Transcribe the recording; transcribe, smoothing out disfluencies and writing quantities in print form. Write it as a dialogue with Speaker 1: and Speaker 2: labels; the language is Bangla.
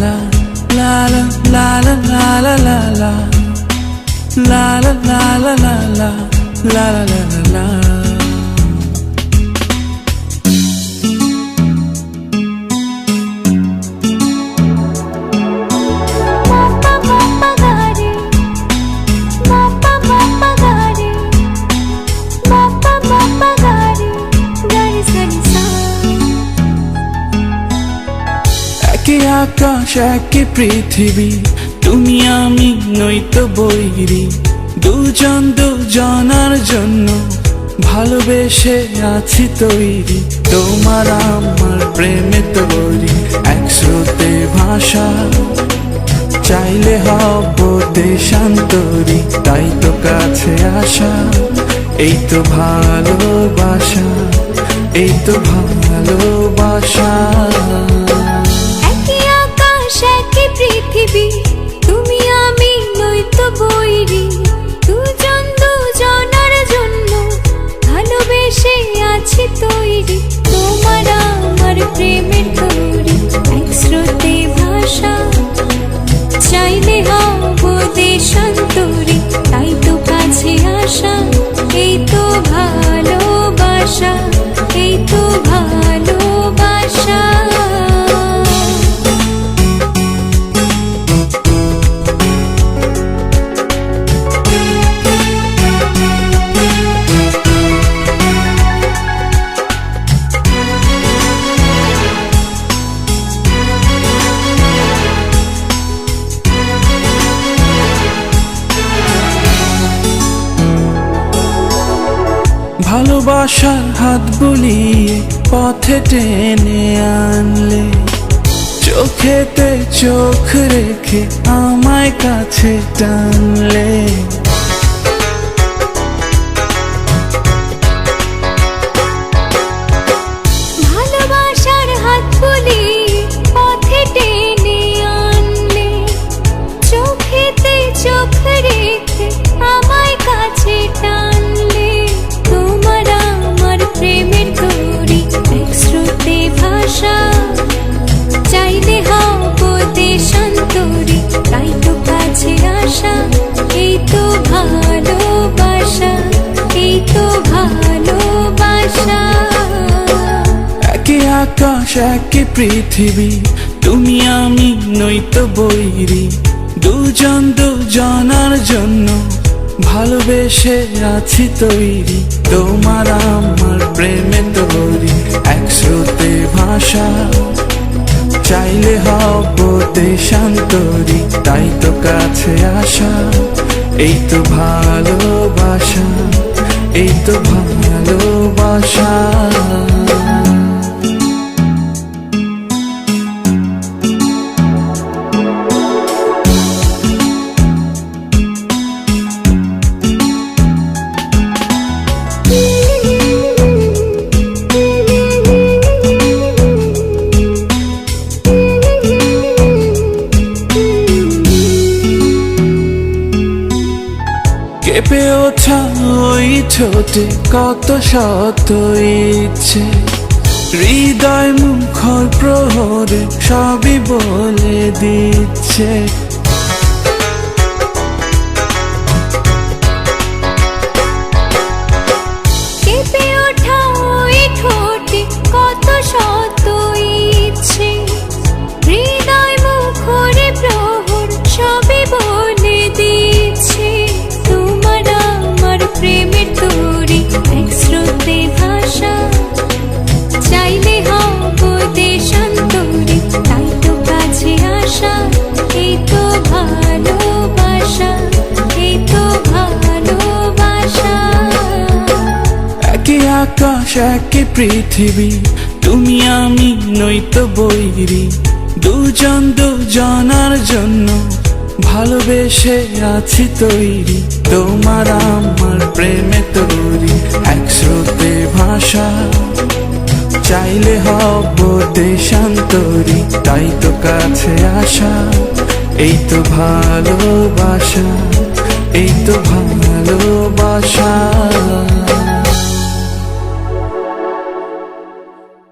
Speaker 1: la la la la la la la la la la la la la la la la la la la. একই আকাশ একই পৃথিবী, তুমি আমি নয়তো বৈরী, দুজন দুজনার জন্য ভালোবেসে আছি তৈরি। তোমার আমার প্রেমে তৈরি, এক স্রোতে ভাষা, চাইলে হব দেশান্তরী, তাই তো কাছে আসা, এই তো ভালোবাসা, এই তো ভালোবাসা।
Speaker 2: পৃথিবী তুমি আমি নয়তো বৈরী, দুজন দুজনার জন্য ভালোবেসে আছি তৈরি। তোমার আমার প্রেমের তৈরি, এক স্রোতে ভাষা, চাইলে হব দেশান্তরী, তাই তো কাছে আসা, এই তো ভালোবাসা, এই তো ভালোবাসা।
Speaker 1: ভালোবাসার হাত বুলিয়ে পথে টেনে আনলে, চোখেতে চোখ রেখে আমায় কাছে টানলে।
Speaker 2: ভালোবাসার হাত বুলিয়ে পথে টেনে আনলে, চোখেতে চোখ রেখে আমায় কাছে টানলে। তোমার আমার প্রেমের তৈরি, এক স্রোতে ভাষা, চাইলে হব দেশান্তরী, তাই তো কাছে আসা, এই তো ভালোবাসা, এই তো ভালোবাসা।
Speaker 1: একই আকাশ একই পৃথিবী, তুমি আমি নয়তো বৈরী, দুজন দুজনার জন্য ভালোবেসে আছি তৈরি। তোমার আমার প্রেমে তৈরি, এক স্রোতে ভাষা, চাইলে হব দেশান্তরী, তাই তো কাছে আসা, এই তো ভালোবাসা, এই তো ভালোবাসা। কেঁপে ওঠা ওই ঠোঁটে কত শত ইচ্ছে, হৃদয় মুখর প্রহরে সবই বলে দিচ্ছে।
Speaker 2: কেঁপে ওঠা ওই ঠোঁটে কত শত ইচ্ছে, হৃদয় মুখরে প্রহর সবই বলে দিচ্ছে। তোমার আমার প্রেমের তৈরি, এক স্রোতে ভাষা, চাইলে হব দেশান্তরী, তাই তো কাছে আসা, এই তো ভালোবাসা, এই তো ভালোবাসা।
Speaker 1: একই আকাশ একই পৃথিবী, তুমি আমি নয়তো বৈরী, দুজন দুজনার জন্য ভালোবেসে আছি তৈরি। তোমার আমার প্রেমে তৈরি, এক স্রোতে ভাষা, চাইলে হব দেশান্তরী, তাই তো কাছে আসা, এই তো ভালোবাসা, এই তো ভালোবাসা।